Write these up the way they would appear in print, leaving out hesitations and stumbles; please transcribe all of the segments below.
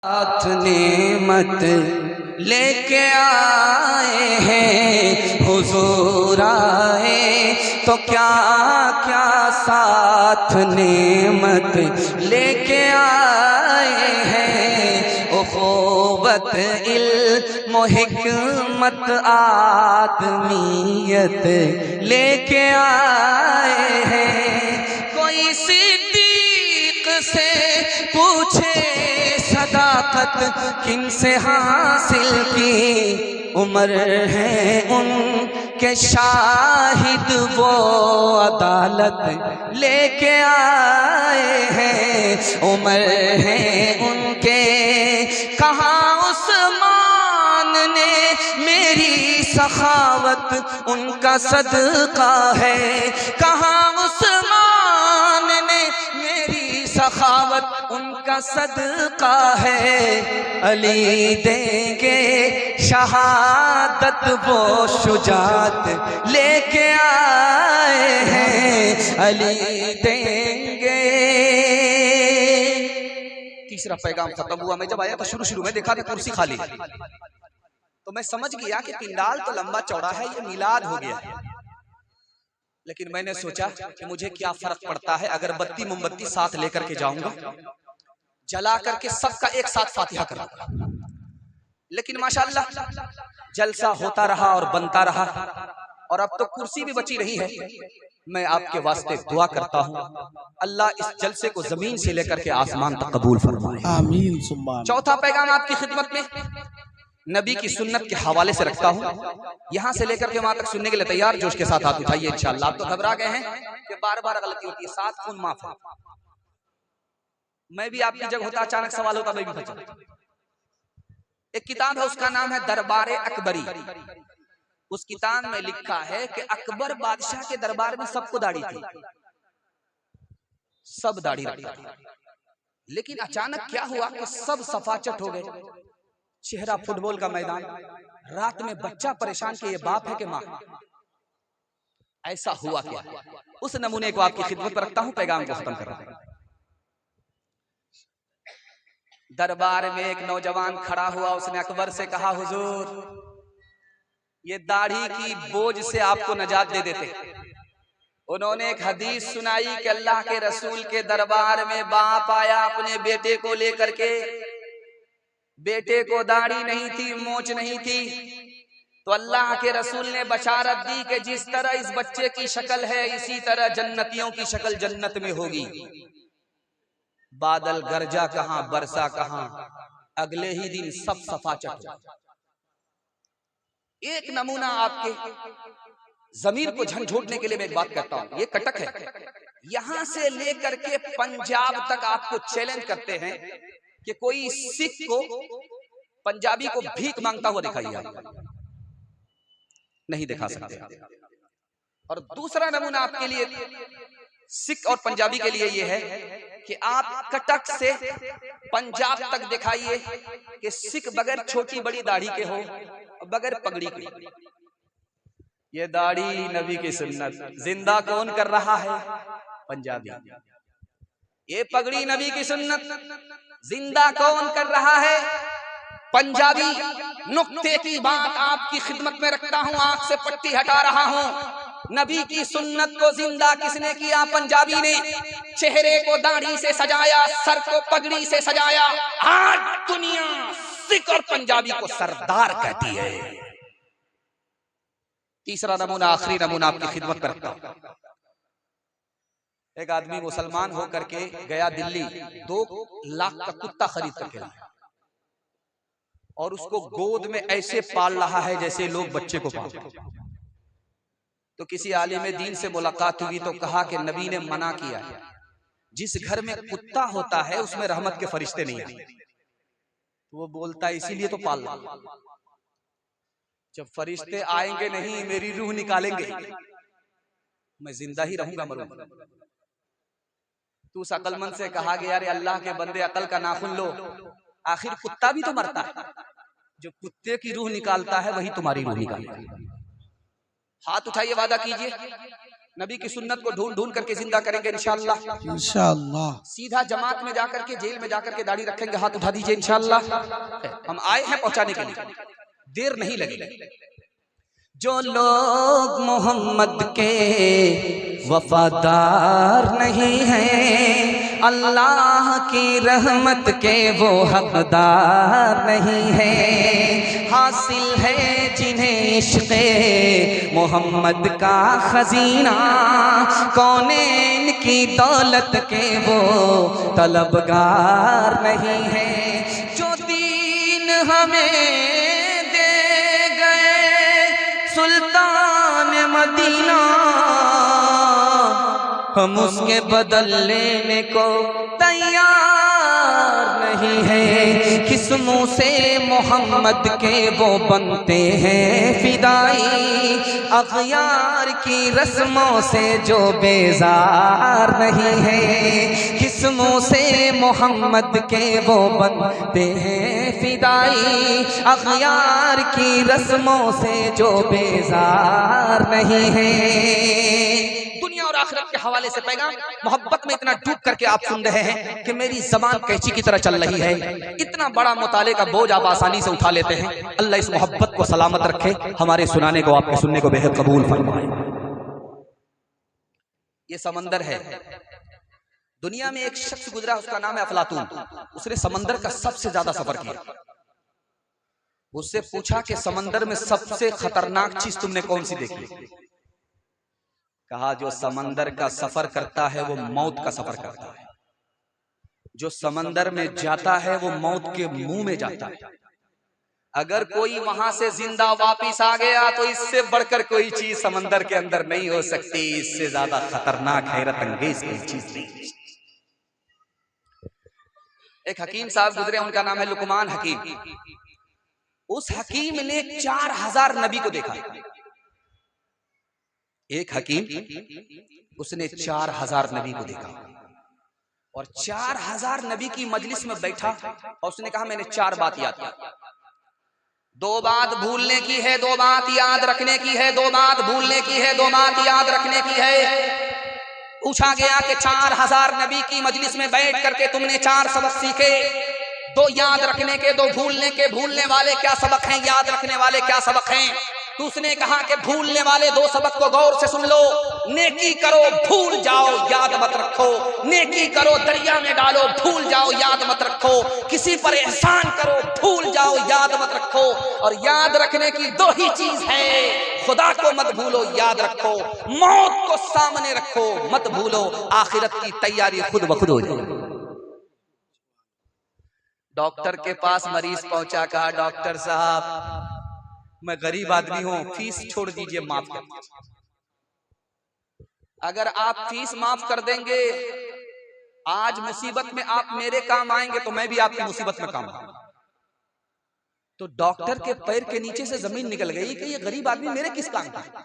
साथ नेमत लेके आए हैं, हुजूर आए तो क्या क्या साथ नेमत लेके आए हैं। उखुवत इल्म हिकमत आदमियत लेके आए हैं। कोई सिद्दीक से पूछे सदाकत किन से हासिल की, उम्र है उनके शाहिद वो अदालत लेके आए हैं। उम्र है उनके कहाँ उस्मान ने मेरी सखावत उनका सदका है, कहाँ उस्मान ने मेरी सखावत उनका सदका है। अली देंगे शहादत वो शुजात लेके आए हैं, अली देंगे। तीसरा पैगाम खत्म हुआ। मैं जब आया तो शुरू में देखा कि कुर्सी खाली है, तो मैं समझ गया कि पिंडाल तो लंबा चौड़ा है, ये मिलाद हो गया है। लेकिन मैंने सोचा कि मुझे क्या फर्क पड़ता है, अगरबत्ती मोमबत्ती साथ लेकर के जाऊंगा, जला करके सबका एक साथ फातिहा करूंगा। लेकिन माशाअल्लाह जलसा होता रहा और बनता रहा, और अब तो कुर्सी भी बची रही है। मैं आपके वास्ते दुआ करता हूँ, अल्लाह इस जलसे को जमीन से लेकर के आसमान तक कबूल फरमाए, आमीन सुभान। चौथा पैगाम आपकी खिदमत में नबी की सुन्नत के हवाले से रखता हूँ। यहाँ से लेकर के वहां तक सुनने के लिए तैयार जोश के साथ हाथ उठाइए इंशाअल्लाह। आप तो घबरा गए हैं कि बार बार गलती होती है, 7 खून माफ है। मैं भी आपकी जगह होता, अचानक सवाल होता, मैं भी फंसा। एक किताब है, उसका नाम है दरबार अकबरी। उस किताब में लिखा है कि अकबर बादशाह के दरबार में सबको दाढ़ी थी, सब दाढ़ी रखता था। लेकिन अचानक क्या हुआ कि सब सफाचट हो गए, चेहरा फुटबॉल का मैदान। रात में बच्चा परेशान कि ये बाप है कि माँ। ऐसा हुआ क्या, उस नमूने को आपकी खिदमत पर रखता हूं, पैगाम को खत्म कर रहा हूं। दरबार में एक नौजवान खड़ा हुआ, उसने अकबर से कहा, हुजूर ये दाढ़ी की बोझ से आपको नजात दे देते। उन्होंने एक हदीस सुनाई कि अल्लाह के रसूल के दरबार में बाप आया अपने बेटे को लेकर के। बेटे को दाढ़ी नहीं थी, मोच नहीं थी, तो अल्लाह के रसूल ने बशारत दी कि जिस तरह इस बच्चे की शक्ल है, इसी तरह जन्नतियों की शक्ल जन्नत में होगी। बादल गरजा कहां, बरसा कहां, अगले ही दिन सब सफाचट हो। एक नमूना आपके जमीर को झंझोड़ने के लिए मैं एक बात कहता हूं, ये कटक है। यहां से लेकर के पंजाब तक आपको चैलेंज करते हैं कि कोई सिख को, पंजाबी को भीख मांगता हुआ दिखाइए, आप नहीं दिखा सकते। और दूसरा नमूना आपके लिए, सिख और पंजाबी के लिए यह है कि आप कटक से पंजाब तक दिखाइए कि सिख बगैर छोटी बड़ी दाढ़ी के हो, बगैर पगड़ी के। ये दाढ़ी नबी की सुन्नत जिंदा कौन कर रहा है? पंजाबी। ये पगड़ी नबी की सुन्नत जिंदा कौन कर रहा है? पंजाबी। नुक्ते की बात आपकी खिदमत में रखता हूं, आंख से पट्टी हटा रहा हूं। नबी की सुन्नत को जिंदा किसने किया? पंजाबी ने। चेहरे को दाढ़ी से सजाया, सर को पगड़ी से सजाया। आज दुनिया सिख और पंजाबी को सरदार कहती है। तीसरा नमूना, आखिरी नमूना आपकी खिदमत में रखता हूं। एक आदमी मुसलमान होकर के गया दिल्ली, 2 लाख का कुत्ता खरीद करके लाया, और उसको गोद में ऐसे पाल रहा है जैसे लोग बच्चे को पालते। तो किसी आलिम दीन से मुलाकात हुई तो कहा कि नबी ने मना किया है, जिस घर में कुत्ता होता है उसमें रहमत के फरिश्ते नहीं आते। तो वो बोलता है इसीलिए तो पाल रहा, जब फरिश्ते आएंगे नहीं मेरी रूह निकालेंगे, मैं जिंदा ही रहूंगा, मरूंगा। तो उस अकलमंद से कहा गया, अरे अल्लाह के बंदे अकल का नाखून लो, आखिर कुत्ता भी तो मरता है, जो कुत्ते की रूह निकालता है वही तुम्हारी रूह निकालेगा। हाथ उठाइए, वादा कीजिए नबी की सुन्नत को ढूंढ ढूंढ करके जिंदा करेंगे इंशाअल्लाह। इंशाअल्लाह। सीधा जमात में जाकर के जेल में जाकर के दाढ़ी रखेंगे, हाथ उठा दीजिए इंशाअल्लाह। हम आए हैं पहुंचाने के लिए, देर नहीं लगेगी। जो लोग मोहम्मद के वफादार नहीं हैं, अल्लाह की रहमत के वो हकदार नहीं है। हासिल है जिन्हें इश्क़े मोहम्मद का खजीना, कौनैन की दौलत के वो तलबगार नहीं है। जो दीन हमें सुल्तान मदीना, हम उसके बदल लेने को तैयार नहीं है। किस मुंह से मोहम्मद के वो बनते हैं फिदाई, अग़यार की रस्मों से जो बेजार नहीं है। किस मुंह से मोहम्मद के वो बनते हैं फिदाई, अग़यार की रस्मों से जो बेजार नहीं है। दुनिया और आखिरत के हवाले से पैगाम मोहब्बत में इतना डूब करके आप सुन रहे हैं कि मेरी जबान कैंची की तरह चल रही है। इतना बड़ा मुताले का बोझ आप आसानी से उठा लेते हैं। अल्लाह इस मोहब्बत को सलामत रखे, हमारे सुनाने को, आपके सुनने को बेहद कबूल फरमाए। ये समंदर है। दुनिया में एक शख्स गुजरा, उसका नाम है अफलातून। उसने समंदर का सबसे ज्यादा सफर किया। उससे पूछा कि समंदर में सबसे खतरनाक चीज तुमने कौन सी देखी? कहा, जो समंदर का सफर करता है वो मौत का सफर करता है। जो समंदर में जाता है वो मौत के मुंह में जाता है। अगर कोई वहां से जिंदा वापिस आ गया तो इससे बढ़कर कोई चीज समंदर के अंदर नहीं हो सकती। इससे ज्यादा खतरनाक, हैरत अंगेज कोई चीज नहीं। एक हकीम साहब गुजरे, उनका नाम है लुकमान हकीम। उस हकीम ने 4000 नबी को देखा। एक हकीम, उसने 4000 नबी को देखा और 4000 नबी की मजलिस में बैठा और उसने कहा, मैंने 4 बात याद की। 2 बात भूलने की है, 2 बात याद रखने की है। 2 बात भूलने की है, 2 बात याद रखने की है। पूछा गया कि 4000 नबी की मजलिस में बैठ करके तुमने 4 सबक सीखे, 2 याद रखने के, 2 भूलने के। भूलने वाले क्या सबक हैं, याद रखने वाले क्या सबक हैं? तो उसने कहा कि भूलने वाले 2 सबक को गौर से सुन लो। नेकी करो, भूल जाओ, याद मत रखो। नेकी करो, दरिया में डालो, भूल जाओ, याद मत रखो। किसी पर एहसान करो, भूल जाओ, याद मत रखो। और याद रखने की 2 ही चीज है, खुदा को मत भूलो, याद रखो। मौत को सामने रखो, मत भूलो। आखिरत की तैयारी खुद ब खुद हो जाए। डॉक्टर के पास मरीज पहुंचा, कहा, डॉक्टर साहब मैं गरीब आदमी हूं, फीस छोड़ दीजिए, माफ कर दीजिए। अगर आप फीस माफ कर देंगे, आज मुसीबत में आप मेरे काम आएंगे तो मैं भी आपकी मुसीबत में काम आऊंगा। तो डॉक्टर के पैर के नीचे से जमीन निकल गई कि ये गरीब आदमी मेरे किस काम का है।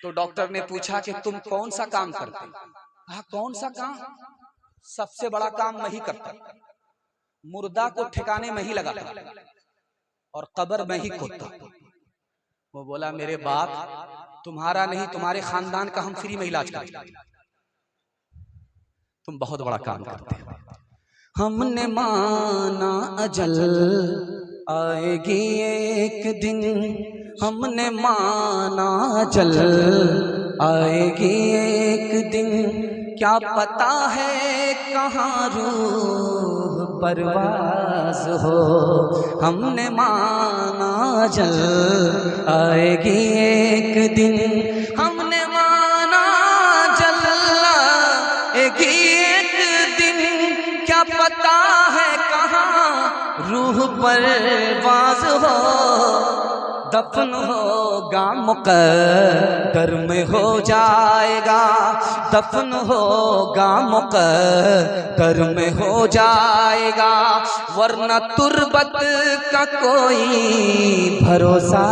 तो डॉक्टर ने पूछा कि तुम कौन सा काम करते? कहा, कौन सा काम? सबसे बड़ा काम मैं ही करता, मुर्दा को ठिकाने में ही लगाता और कब्र में ही खोदता। वो बोला, मेरे बाप, तुम्हारा नहीं तुम्हारे खानदान का हम फ्री में इलाज करेंगे, तुम बहुत बड़ा काम करते हो। हमने माना अजल आएगी एक दिन, हमने माना अजल आएगी एक दिन। क्या पता है कहाँ रूह परवाज हो, हमने माना अजल आएगी एक दिन। हमने माना अजल आएगी एक दिन, क्या पता है कहाँ रूह परवाज हो। दफन होगा मुक़द्दर में हो जाएगा, दफन होगा मुक़द्दर में हो जाएगा, वरना तुर्बत का कोई भरोसा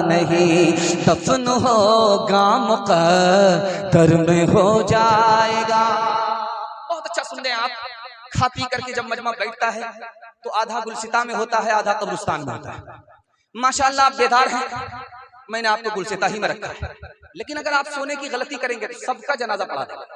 नहीं। दफन होगा मुक़द्दर में हो जाएगा। बहुत अच्छा सुन रहे हैं आप। खा पी करके जब मजमा बैठता है तो आधा गुलसिता में होता है, आधा कब्रिस्तान में होता है। माशाअल्लाह आप बेदार हैं, मैंने आपको गुलसिता ही में रखा है। लेकिन अगर आप सोने की गलती करेंगे तो सबका जनाजा पढ़ा देगा।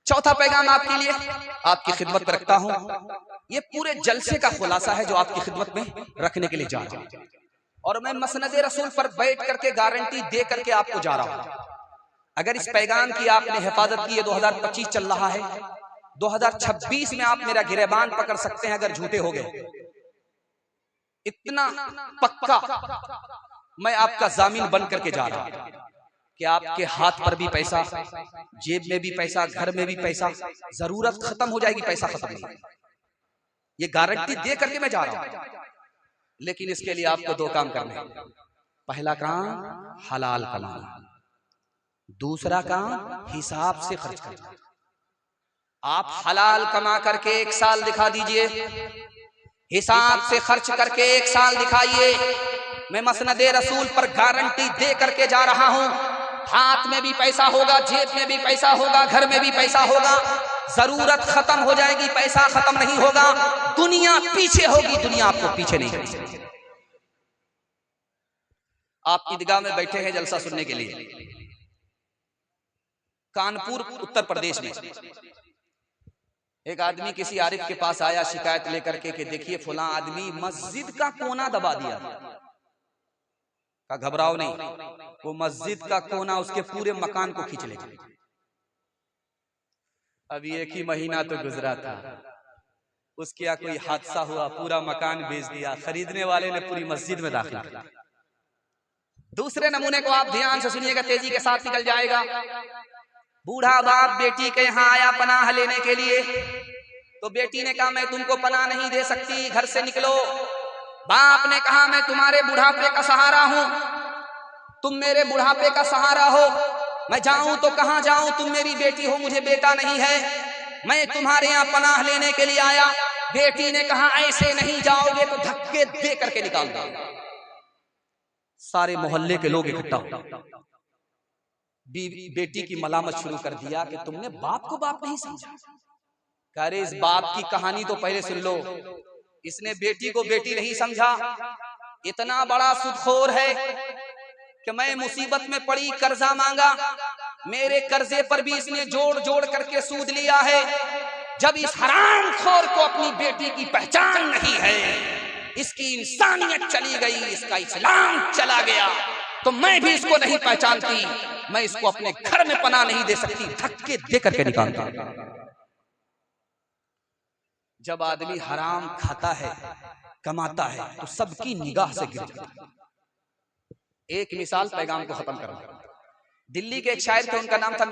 चौथा पैगाम आपके लिए, आपकी खिदमत में रखता हूं, ये पूरे जलसे का खुलासा है जो आपकी खिदमत में रखने के लिए जा रहा हूं, और मैं मसनदे रसूल पर बैठ करके गारंटी दे करके आपको जा रहा हूं, अगर इस पैगाम की आपने हिफाजत की है, 2025 चल रहा है, 2026 में आप मेरा गिरेबान पकड़ सकते हैं अगर झूठे हो गए। इतना पक्का मैं आपका जामीन बन करके जा रहा हूं कि आपके हाथ पर भी पैसा, जेब में भी पैसा, घर में भी पैसा, जरूरत खत्म हो जाएगी, पैसा खत्म नहीं। ये गारंटी दे करके मैं जा रहा हूं। लेकिन इसके लिए आपको दो काम करने हैं। पहला काम हलाल कमाना, दूसरा काम हिसाब से खर्च करना। आप हलाल कमा करके 1 साल दिखा दीजिए, हिसाब से खर्च करके 1 साल दिखाइए। मैं मसनदे रसूल पर गारंटी दे करके जा रहा हूं, हाथ में भी पैसा होगा, जेब में भी पैसा होगा, घर में भी पैसा होगा, जरूरत खत्म हो जाएगी, पैसा खत्म नहीं होगा, दुनिया पीछे होगी, दुनिया आपको पीछे नहीं होगी। आप ईदगाह में बैठे हैं जलसा सुनने के लिए, कानपुर उत्तर प्रदेश में एक आदमी किसी आरिफ के पास आया शिकायत लेकर के कि देखिए फलां आदमी मस्जिद का कोना दबा दिया। का घबराओ नहीं, वो मस्जिद का कोना उसके पूरे मकान को खींच लेगा। अभी 1 ही महीना तो गुजरा था, उसके यहाँ कोई हादसा हुआ, पूरा मकान बेच दिया, खरीदने वाले ने पूरी मस्जिद में दाखिल किया। दूसरे नमूने को आप ध्यान से सुनिएगा, तेजी के साथ निकल जाएगा। बूढ़ा बाप बेटी के यहाँ आया पनाह लेने के लिए, तो बेटी ने कहा मैं तुमको पनाह नहीं दे सकती, घर से निकलो। बाप ने कहा मैं तुम्हारे बुढ़ापे का सहारा हूं, तुम मेरे बुढ़ापे का सहारा हो, मैं जाऊं तो कहां जाऊं, तुम मेरी बेटी हो, मुझे बेटा नहीं है, मैं तुम्हारे यहाँ पनाह लेने के लिए आया। बेटी ने कहा ऐसे नहीं जाओगे तो धक्के दे करके निकाल दो। सारे मोहल्ले के लोग इकट्ठा हो, बेटी की मलामत शुरू कर दिया कि तुमने बाप को बाप नहीं समझा। अरे इस बाप की कहानी तो पहले सुन लो, इसने बेटी को बेटी नहीं समझा, इतना बड़ा सुदखोर है कि मैं मुसीबत में पड़ी, कर्जा मांगा, मेरे कर्जे पर भी इसने जोड़ जोड़ करके सूद लिया है। जब इस हरामखोर को अपनी बेटी की पहचान नहीं है, इसकी इंसानियत चली गई, इसका इस्लाम चला गया, तो मैं भी इसको नहीं पहचानती, मैं इसको अपने घर में पनाह नहीं दे सकती, धक्के दे करके निकालता। जब आदमी हराम खाता है, कमाता है, तो सबकी निगाह से गिर जाता है। एक मिसाल पैगाम को खत्म करना, दिल्ली के एक शायर थे, उनका नाम था